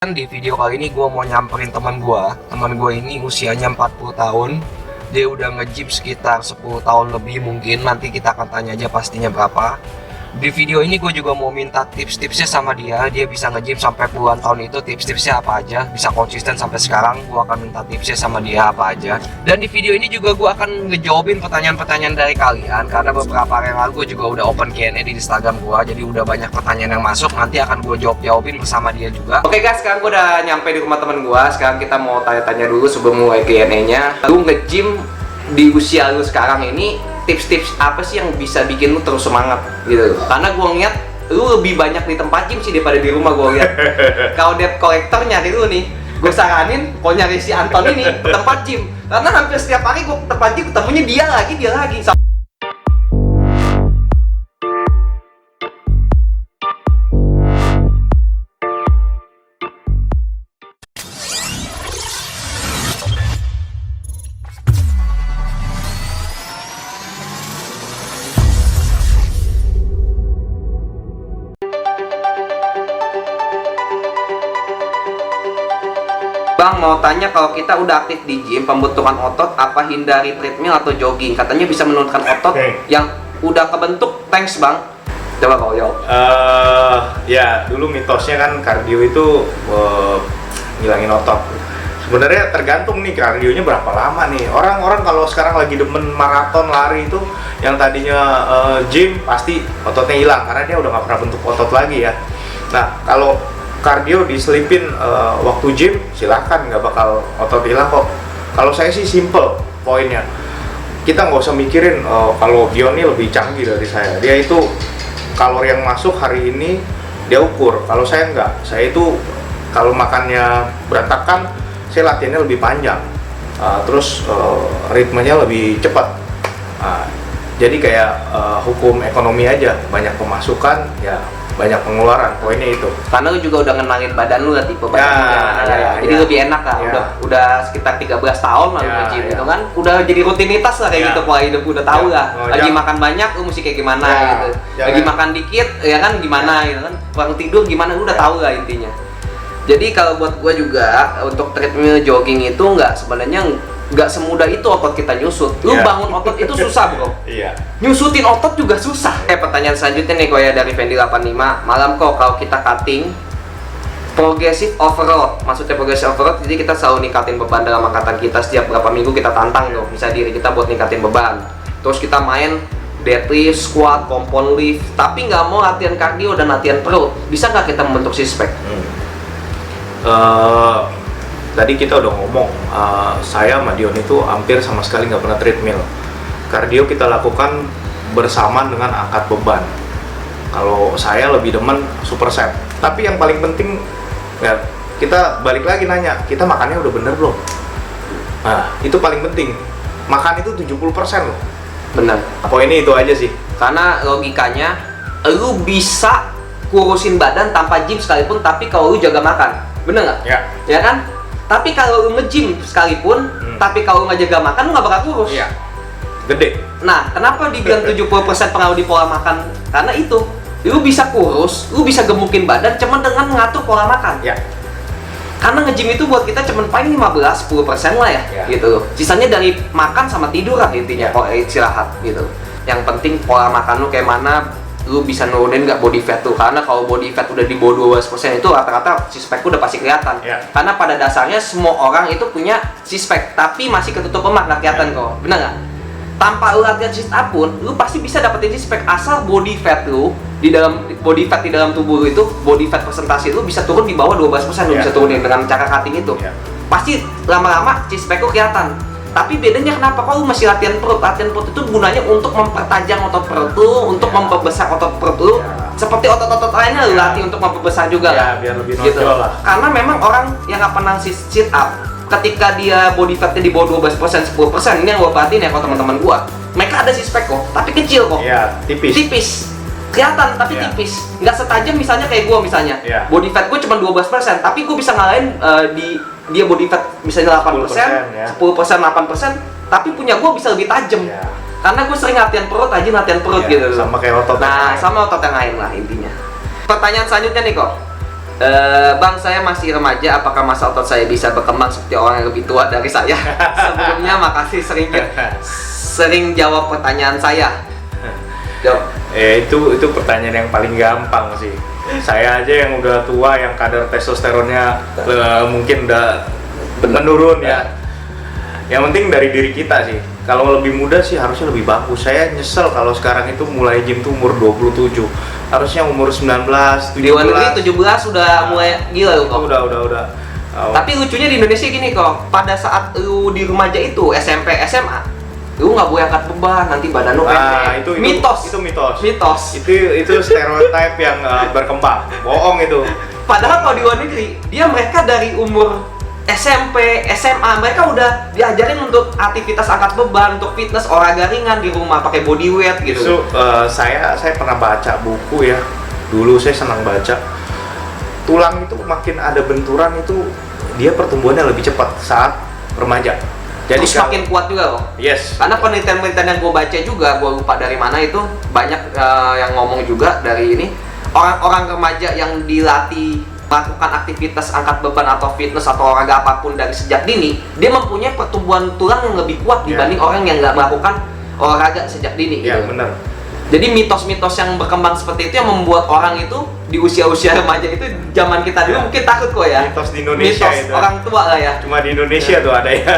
Di video kali ini gue mau nyamperin teman gue ini usianya 40 tahun. Dia udah nge-gym sekitar 10 tahun lebih mungkin. Nanti kita akan tanya aja pastinya berapa. Di video ini gue juga mau minta tips-tipsnya sama dia. Dia bisa nge-gym sampai puluhan tahun itu, tips-tipsnya apa aja, bisa konsisten sampai sekarang. Gue akan minta tipsnya sama dia apa aja. Dan di video ini juga gue akan ngejawabin pertanyaan-pertanyaan dari kalian, karena beberapa hari yang lalu gue juga udah open Q&A di Instagram gue. Jadi udah banyak pertanyaan yang masuk, nanti akan gue jawabin bersama dia juga. Oke guys, sekarang gue udah nyampe di rumah temen gue. Sekarang kita mau tanya-tanya dulu sebelum mulai Q&A-nya. Lu nge-gym di usia lu sekarang ini, tips-tips apa sih yang bisa bikin lu terus semangat gitu? Karena gue ngeliat lu lebih banyak di tempat gym sih daripada di rumah. Gue lihat kalau debt collector nyari lu nih, gue saranin kalau nyari si Anton ini ke tempat gym, karena hampir setiap hari gue ke tempat gym ketemunya dia lagi. Bang, mau tanya, kalau kita udah aktif di gym, pembentukan otot, apa hindari treadmill atau jogging? Katanya bisa menurunkan otot yang udah kebentuk. Thanks bang. Coba kau jawab. Ya dulu mitosnya kan kardio itu ngilangin otot. Sebenarnya tergantung nih kardionya berapa lama nih. Orang-orang kalau sekarang lagi demen maraton lari itu, yang tadinya gym pasti ototnya hilang karena dia udah nggak pernah bentuk otot lagi ya. Nah kalau kardio diselipin waktu gym, silahkan, nggak bakal otot hilang kok. Kalau saya sih simple poinnya, kita nggak usah mikirin kalau Gion ini lebih canggih dari saya. Dia itu kalori yang masuk hari ini dia ukur. Kalau saya nggak, saya itu kalau makannya berantakan, saya latihannya lebih panjang, terus ritmenya lebih cepat. Jadi kayak hukum ekonomi aja, banyak pemasukan ya banyak pengeluaran, poinnya itu. Karena lu juga udah ngenalin badan lu lah, tipe badan lu yang mana ya. Jadi lebih enak lah. Udah sekitar 13 tahun lah nge-gym gitu kan. Udah jadi rutinitas lah kayak gitu, pola hidup udah tahu lah. Lagi makan banyak lu mesti kayak gimana gitu. Lagi makan dikit ya kan gimana gitu kan. Kurang tidur gimana, lu udah tahu lah intinya. Jadi kalau buat gua juga untuk treadmill, jogging itu sebenarnya nggak semudah itu otot kita nyusut. Lu bangun otot itu susah bro. Nyusutin otot juga susah. Pertanyaan selanjutnya nih ya dari Fendi 85. Malam kok kalau kita cutting progressive overload. Maksudnya progressive overload, jadi kita selalu ningkatin beban dalam angkatan kita. Setiap berapa minggu kita tantang tuh, bisa diri kita buat ningkatin beban. Terus kita main deadlift, squat, compound lift, tapi nggak mau latihan cardio dan latihan perut. Bisa nggak kita membentuk six pack? Tadi kita udah ngomong, saya sama Dion itu hampir sama sekali nggak pernah treadmill. Kardio kita lakukan bersamaan dengan angkat beban. Kalau saya lebih demen superset. Tapi yang paling penting, ya kita balik lagi nanya, kita makannya udah bener belum? Nah, itu paling penting. Makan itu 70% loh. Bener. Poinnya itu aja sih. Karena logikanya, lu bisa kurusin badan tanpa gym sekalipun, tapi kalau lu jaga makan. Bener nggak? Ya kan? Tapi kalau lu nge-gym sekalipun, tapi kalau nggak jaga makan, lu nggak bakal kurus. Gede. Nah, kenapa dibilang 70% pengaruh di pola makan? Karena itu, lu bisa kurus, lu bisa gemukin badan cuman dengan mengatur pola makan. Karena nge-gym itu buat kita cuman paling 15-10% lah ya, gitu loh. Sisanya dari makan sama tidur lah intinya, istirahat gitu. Yang penting pola makan lu kayak mana, lu bisa nurunin nggak body fat tuh. Karena kalau body fat udah di bawah 12% itu rata-rata six pack udah pasti kelihatan. Karena pada dasarnya semua orang itu punya six pack, tapi masih ketutup lemak, nggak kelihatan kok. Bener nggak? Tanpa lu latihan sit up pun, lu pasti bisa dapetin six pack asal body fat lu di dalam tubuh lu itu, body fat presentasi lu bisa turun di bawah 12%. Lu bisa turunin dengan cara cutting itu. Pasti lama-lama six pack lu kelihatan. Tapi bedanya kenapa kok lu masih latihan perut? Latihan perut itu gunanya untuk mempertajam otot perut lu, untuk memperbesar otot perut lu. Seperti otot-otot lainnya lu latih untuk memperbesar juga lah. Biar lebih nonjol lah. Karena memang orang yang nggak pernah sit up, ketika dia body fatnya di bawah 12%, 10%, ini yang gua perhatiin ya kalau teman-teman gua, mereka ada six pack kok, tapi kecil kok. Tipis. Kelihatan tapi tipis. Nggak setajam misalnya kayak gua misalnya. Body fat gua cuma 12%, tapi gua bisa ngalahin dia body fat misalnya 8%, 10%, 8%, tapi punya gue bisa lebih tajam. Karena gue sering latihan perut gitu. Sama kayak otot. Nah, sama otot yang lain lah intinya. Pertanyaan selanjutnya nih kok. Bang, saya masih remaja, apakah masa otot saya bisa berkembang seperti orang yang lebih tua dari saya? Sebelumnya makasih sering jawab pertanyaan saya. Jawab. Itu pertanyaan yang paling gampang sih. Saya aja yang udah tua, yang kadar testosteronnya mungkin udah menurun ya. Yang penting dari diri kita sih. Kalau lebih muda sih harusnya lebih bagus. Saya nyesel kalau sekarang itu mulai gym tuh umur 27. Harusnya umur 19, 17. Di luar negeri 17 udah mulai gila loh kok. Udah. Tapi lucunya di Indonesia gini kok, pada saat lu di remaja itu, SMP, SMA, lu nggak boleh angkat beban, nanti badan lu pendek. Itu mitos. Itu stereotip yang berkembang. Bohong itu. Padahal kalau di luar negeri, mereka dari umur SMP, SMA, mereka udah diajarin untuk aktivitas angkat beban, untuk fitness, olahraga ringan di rumah, pakai body weight gitu. So, saya pernah baca buku ya. Dulu saya senang baca. Tulang itu makin ada benturan itu dia pertumbuhannya lebih cepat saat remaja. Jadi semakin kuat juga loh. Yes. Karena penelitian-penelitian yang gue baca juga, gue lupa dari mana itu, banyak yang ngomong juga dari ini, orang-orang remaja yang dilatih melakukan aktivitas angkat beban atau fitness atau olahraga apapun dari sejak dini, dia mempunyai pertumbuhan tulang yang lebih kuat dibanding orang yang nggak melakukan olahraga sejak dini. Iya, gitu. benar. Jadi mitos-mitos yang berkembang seperti itu yang membuat orang itu di usia-usia remaja itu zaman kita dulu mungkin takut kok ya. Mitos di Indonesia mitos itu. Orang tua lah ya. Cuma di Indonesia tuh ada ya.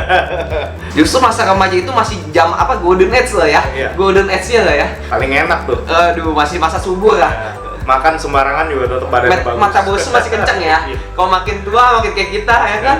Justru masa remaja itu masih jam golden age lah ya. Iya. Golden age-nya lah ya. Paling enak tuh. Aduh, masih masa subur lah. Makan sembarangan juga tetap badannya bagus. Metabolisme masih kenceng ya. Iya. Kalau makin tua makin kayak kita ya kan.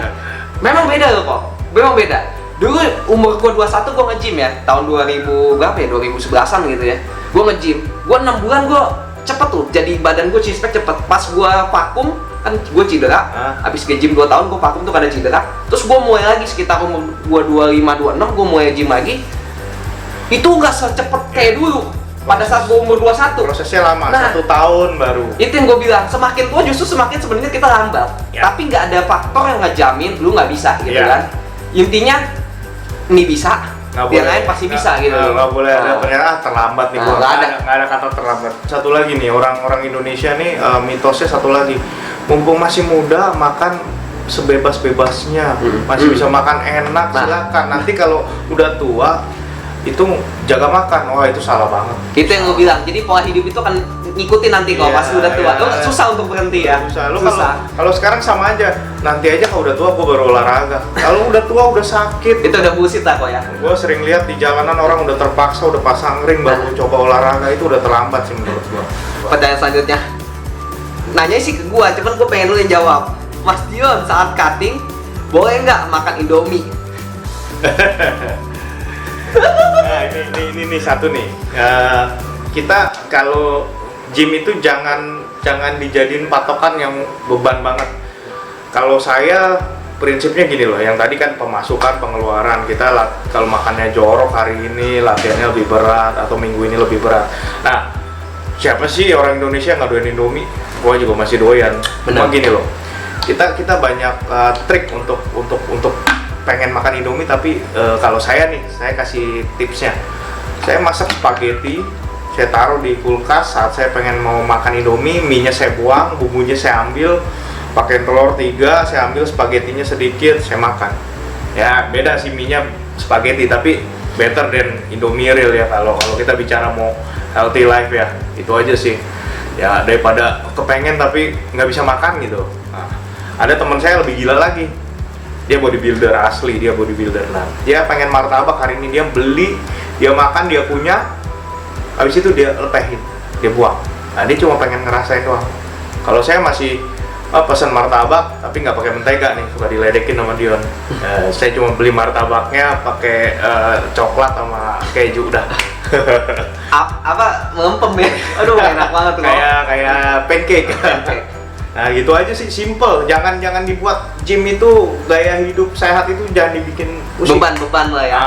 Memang beda loh kok. Memang beda. Dulu umur gua 21 gua nge-gym ya. Tahun 2000 berapa ya? 2011-an gitu ya. Gua nge-gym. Gua 6 bulan gua cepet tuh. Jadi badan gua six pack cepet. Pas gua vakum kan gua cedera. Habis nge-gym 2 tahun gua vakum tuh karena cedera. Terus gua mulai lagi sekitar umur gua 25 26 gua mulai gym lagi. Itu nggak secepat kayak dulu. Pada saat gue umur 21 prosesnya lama, 1 tahun baru. Itu yang gue bilang, semakin tua justru semakin sebenarnya kita lambat Ya. Tapi nggak ada faktor yang ngejamin lu nggak bisa gitu Ya. kan. Intinya, ini bisa, Nggak yang boleh, lain pasti bisa gitu. Nggak boleh ada ternyata terlambat nih. Nah, nggak ada kata terlambat. Satu lagi nih, orang Indonesia nih mitosnya satu lagi, mumpung masih muda makan sebebas-bebasnya, masih bisa makan enak, silakan. Nanti kalau udah tua itu jaga makan, wah itu salah banget. Itu yang gue bilang, jadi pola hidup itu akan ngikutin nanti kalau pas udah tua. Lo susah untuk berhenti ya. Susah. Kalau sekarang sama aja, nanti aja kalau udah tua gue baru olahraga. Kalau udah tua udah sakit. Itu udah bullshit lah kok ya. Gue sering lihat di jalanan orang udah terpaksa udah pasang ring baru coba olahraga, itu udah terlambat sih menurut gue. Pertanyaan selanjutnya, nanya sih ke gue, cuman gue pengen lu yang jawab. Mas Dion, saat cutting boleh nggak makan Indomie? Nah, ini satu nih. Kita kalau gym itu jangan dijadiin patokan yang beban banget. Kalau saya prinsipnya gini loh, yang tadi kan pemasukan, pengeluaran, kita kalau makannya jorok hari ini latihannya lebih berat atau minggu ini lebih berat. Nah, siapa sih orang Indonesia nggak doyan Indomie? Gua juga masih doyan. Cuma gini loh, kita banyak trik untuk pengen makan Indomie, tapi kalau saya nih, saya kasih tipsnya. Saya masak spaghetti, saya taruh di kulkas. Saat saya pengen mau makan Indomie, mie-nya saya buang, bumbunya saya ambil, pakai telur 3, saya ambil spagettinya sedikit, saya makan. Ya beda sih mie-nya spaghetti, tapi better than Indomie real ya. Kalau kita bicara mau healthy life ya, itu aja sih. Ya daripada kepengen tapi nggak bisa makan gitu. Nah, ada teman saya lebih gila lagi. Dia bodybuilder asli, dia bodybuilder. Nah, dia pengen martabak hari ini, dia beli, dia makan, dia punya, habis itu dia lepehin, dia buang. Nah, dia cuma pengen ngerasain doang. Kalau saya masih pesan martabak, tapi nggak pakai mentega nih, suka diledekin sama Dion. Saya cuma beli martabaknya pakai coklat sama keju udah. Apa melempem ya? Aduh, enak banget tuh. Kayak pancake. Nah gitu aja sih, simple. Jangan dibuat gym itu gaya hidup sehat itu jangan dibikin pusing. Beban lah ya.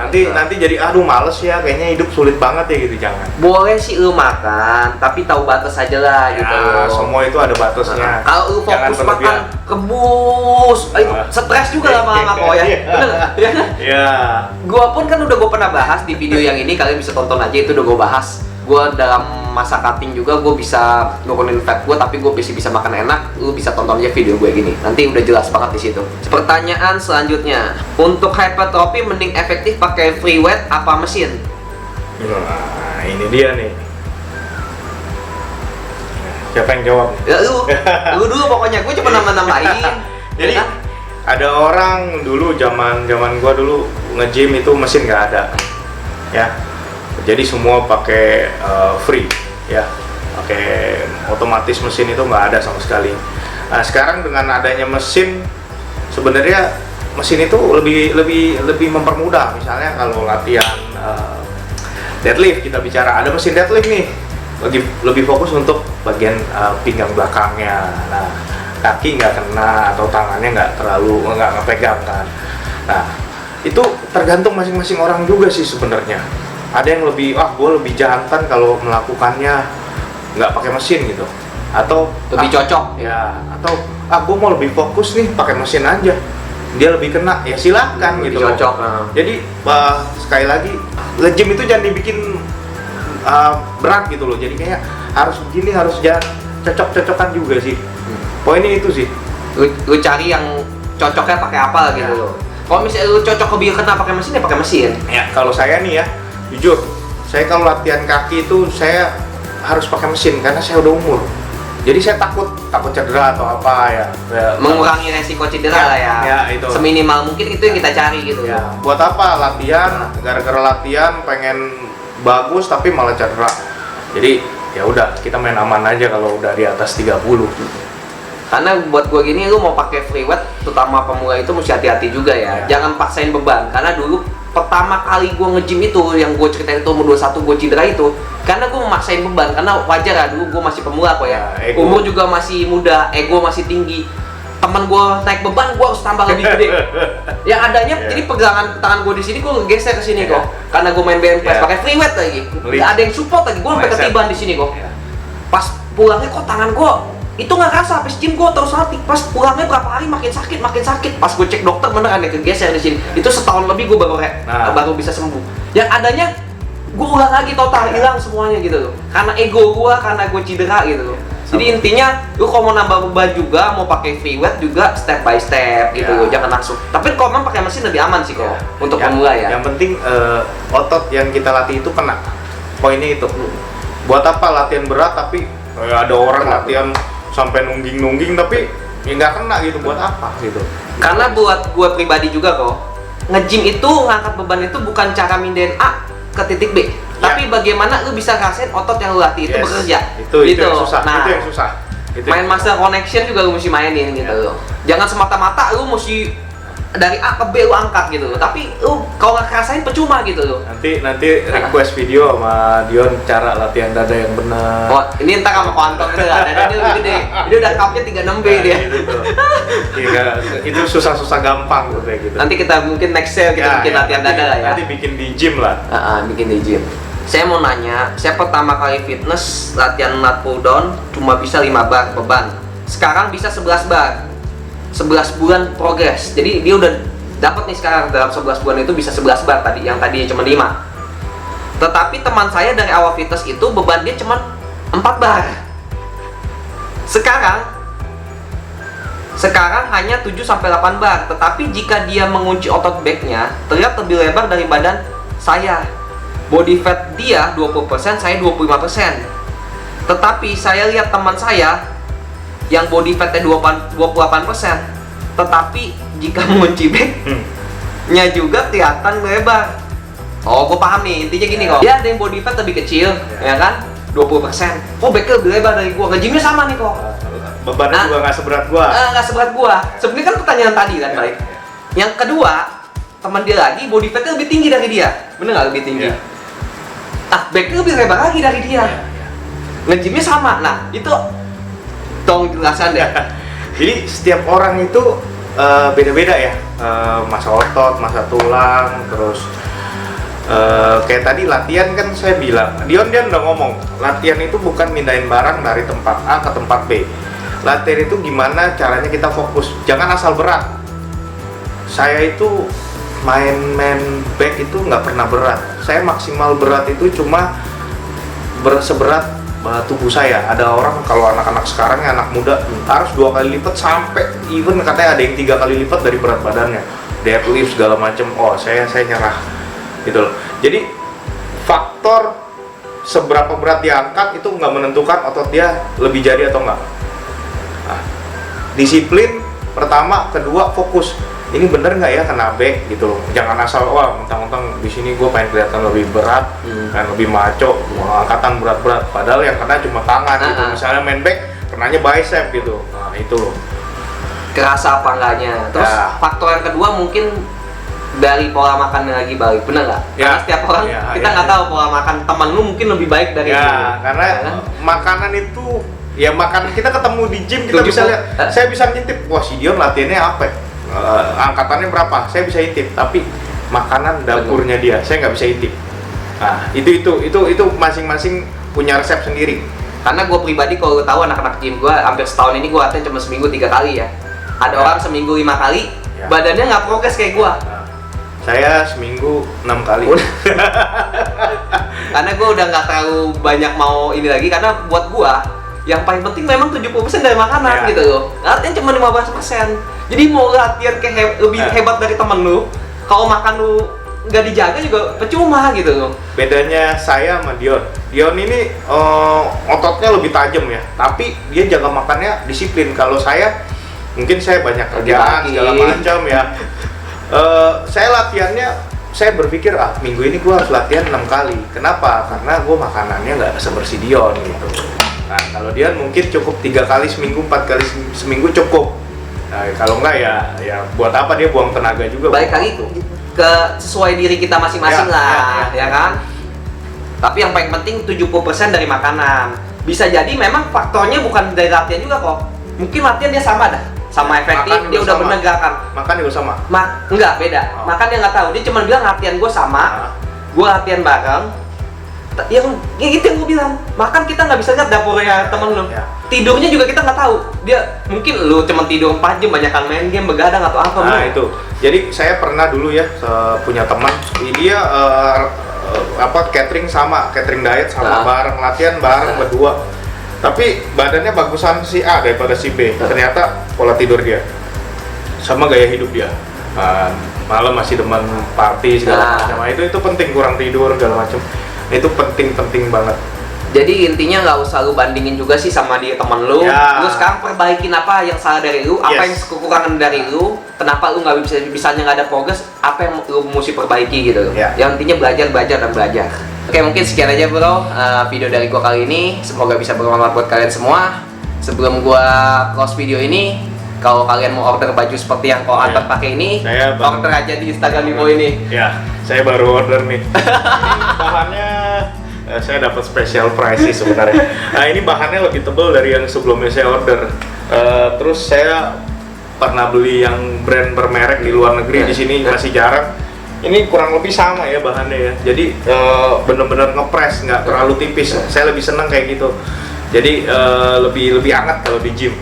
Nanti jadi aduh males ya, kayaknya hidup sulit banget ya gitu, jangan. Boleh sih lu makan, tapi tahu batas aja lah Ya, gitu. semua itu ada batasnya. Kalau lu fokus makan rebus, stres juga lama-lama kok ya. Bener ya? Iya. Gua pun kan udah pernah bahas di video yang ini, kalian bisa tonton aja, itu udah gua bahas. gue dalam masa cutting juga gue bisa nurunin fat gue, tapi gue masih bisa makan enak. Lu bisa tonton aja video gue gini, nanti udah jelas banget di situ. Pertanyaan selanjutnya, untuk hypertrophy mending efektif pakai free weight apa mesin? Nah, ini dia nih. Siapa yang jawab? Ya lu dulu pokoknya, gue cuma nambahin. Jadi ya kan? ada orang dulu zaman gua dulu nge-gym itu mesin nggak ada, ya. Jadi semua pakai free, ya. Pakai otomatis, mesin itu nggak ada sama sekali. Nah sekarang dengan adanya mesin, sebenarnya mesin itu lebih mempermudah. Misalnya kalau latihan deadlift, kita bicara ada mesin deadlift nih, lebih fokus untuk bagian pinggang belakangnya. Nah, kaki nggak kena atau tangannya nggak ngepegang kan. Nah, itu tergantung masing-masing orang juga sih sebenarnya. Ada yang gue lebih jantan kalau melakukannya nggak pakai mesin gitu, atau lebih cocok ya, atau gue mau lebih fokus nih pakai mesin aja, dia lebih kena, ya silakan lebih gitu. cocok. Jadi sekali lagi, nge-gym itu jangan dibikin berat gitu loh. Jadi kayak harus begini, harus jangan cocok-cocokan juga sih. Poinnya itu sih. Lu cari yang cocoknya pakai apa gitu loh. Kalau misalnya lu cocok lebih kena pakai mesin, ya pakai mesin. Ya kalau saya nih ya, jujur, saya kalau latihan kaki itu saya harus pakai mesin karena saya udah umur. Jadi saya takut cedera atau apa ya. Mengurangi resiko cedera lah ya. Ya itu. Seminimal mungkin itu yang kita cari gitu. Ya. Buat apa latihan? Gara-gara latihan pengen bagus tapi malah cedera. Jadi ya udah, kita main aman aja kalau udah di atas 30. Karena buat gue gini, lu mau pakai free weight, terutama pemula itu mesti hati-hati juga ya. Jangan paksain beban. Karena dulu pertama kali gue nge-gym itu, yang gue ceritain itu umur 21 gue cedera itu, karena gue memaksain beban. Karena wajar ya, dulu gue masih pemula kok ya. Umur juga masih muda, ego masih tinggi. Temen gue naik beban, gue harus tambah lebih gede. Yang adanya, jadi pegangan tangan gue di sini, gue geser ke sini kok. Karena gue main bench press pakai free weight lagi. Gak ada yang support lagi, gue sampai ketiban di sini kok. Pas pulangnya kok tangan gue itu nggak kerasa, habis gym gue terus latih. Pas pulangnya berapa hari makin sakit. Pas gue cek dokter beneran ya kegeser di sini. Itu setahun lebih gue baru bisa sembuh. Yang adanya gue ulang lagi total, hilang semuanya gitu loh. Karena ego gue, karena gue cedera gitu loh. Jadi intinya, lu kalau mau nambah beban juga, mau pakai free weight juga step by step gitu loh, jangan langsung. Tapi kalau memang pakai mesin lebih aman sih kok untuk pemula ya. Yang penting otot yang kita latih itu kena. Poinnya itu. Buat apa latihan berat tapi ada orang latihan sampai nungging tapi ya nggak kena gitu, buat apa gitu. Karena buat gue pribadi juga kok, nge-gym itu ngangkat beban itu bukan cara mindahin A ke titik B, tapi bagaimana lu bisa rasain otot yang lu latih itu bekerja. Itu yang susah. Nah, itu yang susah. Main muscle connection juga lu mesti mainin gitu loh. Jangan semata-mata lu mesti dari A ke B lu angkat gitu loh. Tapi lu kalau nggak rasain percuma gitu loh. Nanti request video sama Dion cara latihan dada yang benar. Oh, ini entar sama Anton itu lah, dadanya lebih gede. Ini udah cupnya 36B dia. Itu susah-susah gampang tuh kayak gitu. Nanti kita mungkin next sale kita bikin latihan dada lah ya. Nanti bikin di gym lah. Bikin di gym. Saya mau nanya, saya pertama kali fitness latihan lat pull down cuma bisa 5 bar beban. Sekarang bisa 11 bar. 11 bulan progres. Jadi dia udah dapat nih sekarang dalam 11 bulan itu bisa 11 bar tadi, yang tadinya cuma 5. Tetapi teman saya dari awal fitness itu beban dia cuma 4 bar. Sekarang hanya 7 sampai 8 bar. Tetapi jika dia mengunci otot backnya, terlihat lebih lebar dari badan saya. Body fat dia 20%, saya 25%. Tetapi saya lihat teman saya yang body fatnya 28%, tetapi jika mengunci backnya juga kelihatan lebar. Oh, gue paham nih, intinya gini kok. Dia ada yang body fat lebih kecil, ya kan? 20%. Oh, backnya lebih lebar dari gua. Nge-gymnya sama nih kok. Bebannya juga nggak seberat gua. Nggak seberat gua. Sebenarnya kan pertanyaan tadi kan, baik. Yang kedua, teman dia lagi body fatnya lebih tinggi dari dia. Bener nggak lebih tinggi? Backnya lebih lebar lagi dari dia. Nge-gymnya sama. Nah, itu tolong jelasan deh. Jadi setiap orang itu beda-beda ya, masa otot, masa tulang, terus kayak tadi latihan kan saya bilang, Dion udah ngomong, latihan itu bukan mindahin barang dari tempat A ke tempat B. Latihan itu gimana caranya kita fokus, jangan asal berat. Saya itu main back itu nggak pernah berat. Saya maksimal berat itu cuma seberat tubuh saya. Ada orang kalau anak-anak sekarang ya, anak muda harus 2 kali lipat, sampai even katanya ada yang 3 kali lipat dari berat badannya, deadlift segala macam. Oh, saya nyerah gitu loh. Jadi faktor seberapa berat diangkat itu nggak menentukan otot dia lebih jadi atau enggak. Nah, disiplin pertama, kedua fokus. Ini bener nggak ya kena back gitu loh. Jangan asal wah mentang-mentang di sini gue pengen kelihatan lebih berat, pengen lebih maco, angkatan berat-berat. Padahal yang kena cuma tangan gitu. Misalnya main back, kenanya bicep gitu. Nah itu loh. Kerasa apa enggaknya. Terus faktor yang kedua mungkin dari pola makan yang lagi baik, bener nggak? Karena setiap orang kita nggak tahu pola makan teman lu mungkin lebih baik dari lu. Karena makanan itu ya, makan kita ketemu di gym kita bisa lihat. Saya bisa ngintip, wah si Dion latihannya apa? Angkatannya berapa? Saya bisa intip, tapi makanan dapurnya dia saya nggak bisa intip. Nah itu masing-masing punya resep sendiri. Karena gue pribadi kalau tahu anak-anak gym gue hampir setahun ini gue latihan cuma seminggu 3 kali ya. Ada orang seminggu 5 kali, badannya nggak progres kayak gue. Saya seminggu 6 kali. Karena gue udah nggak terlalu banyak mau ini lagi, karena buat gue yang paling penting memang 70% dari makanan gitu loh. Latihan cuma 15%. Jadi mau latihan kayak lebih hebat dari temen lu, kalau makan lu nggak dijaga juga percuma gitu loh. Bedanya saya sama Dion ini ototnya lebih tajam ya, tapi dia jaga makannya disiplin. Kalau saya mungkin saya banyak kerjaan segala macam ya. Saya latihannya, saya berpikir minggu ini gue harus latihan 6 kali. Kenapa? Karena gue makanannya nggak sebersih Dion gitu. Nah kalau Dion mungkin cukup 3 kali seminggu, 4 kali seminggu cukup. Nah kalau enggak ya buat apa dia buang tenaga juga. Baik kali itu ke sesuai diri kita masing-masing ya kan. Tapi yang paling penting 70% dari makanan. Bisa jadi memang faktornya bukan dari latihan juga kok. Mungkin latihan dia sama dah, sama efektif, dia udah bener gerakan. Makan juga sama? Enggak, beda. Makan dia nggak tahu, dia cuma bilang latihan gue sama, gue latihan bareng. Yang itu yang gue bilang, makan kita nggak bisa lihat dapurnya temen lu. Tidurnya juga kita nggak tahu. Dia mungkin lu cuma tidur 4 jam, banyakan main game, begadang atau apa. Nah itu. Jadi saya pernah dulu ya punya teman, dia catering diet sama, bareng latihan bareng berdua. Tapi badannya bagusan si A daripada si B. Ternyata pola tidur dia sama gaya hidup dia. Malam masih demen party segala macam. Itu penting, kurang tidur segala macam. Itu penting banget. Jadi intinya nggak usah lu bandingin juga sih sama dia teman lu. Lu sekarang perbaikin apa yang salah dari lu, apa yang kekurangan dari lu, kenapa lu nggak misalnya nggak ada progres, apa yang lu mesti perbaiki gitu. Yang intinya belajar dan belajar. Oke, mungkin sekian aja bro video dari gua kali ini. Semoga bisa bermanfaat buat kalian semua. Sebelum gua close video ini, kalau kalian mau order baju seperti yang kau antar pakai ini, order aja di Instagram di bawah ini. Ya, saya baru order nih. Bahannya saya dapat special price sih sebenarnya. Nah ini bahannya lebih tebal dari yang sebelumnya saya order. Terus saya pernah beli yang brand bermerek di luar negeri, di sini masih jarang. Ini kurang lebih sama ya bahannya ya. Jadi bener-bener ngepres, nggak terlalu tipis. Saya lebih senang kayak gitu. Jadi lebih hangat kalau di gym.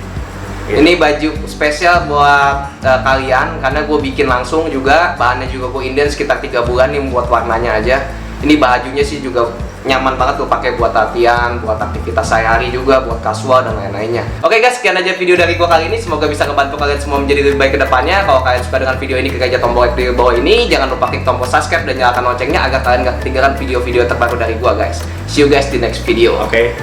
Gitu. Ini baju spesial buat kalian karena gue bikin langsung juga, bahannya juga gue inden sekitar 3 bulan nih buat warnanya aja. Ini bajunya sih juga nyaman banget tuh pakai buat latihan, buat aktivitas sehari-hari juga, buat casual dan lain-lainnya. Oke guys, sekian aja video dari gua kali ini. Semoga bisa ngebantu kalian semua menjadi lebih baik ke depannya. Kalau kalian suka dengan video ini, klik aja tombol like di bawah ini. Jangan lupa klik tombol subscribe dan nyalakan loncengnya agar kalian gak ketinggalan video-video terbaru dari gua guys. See you guys di next video. Oke.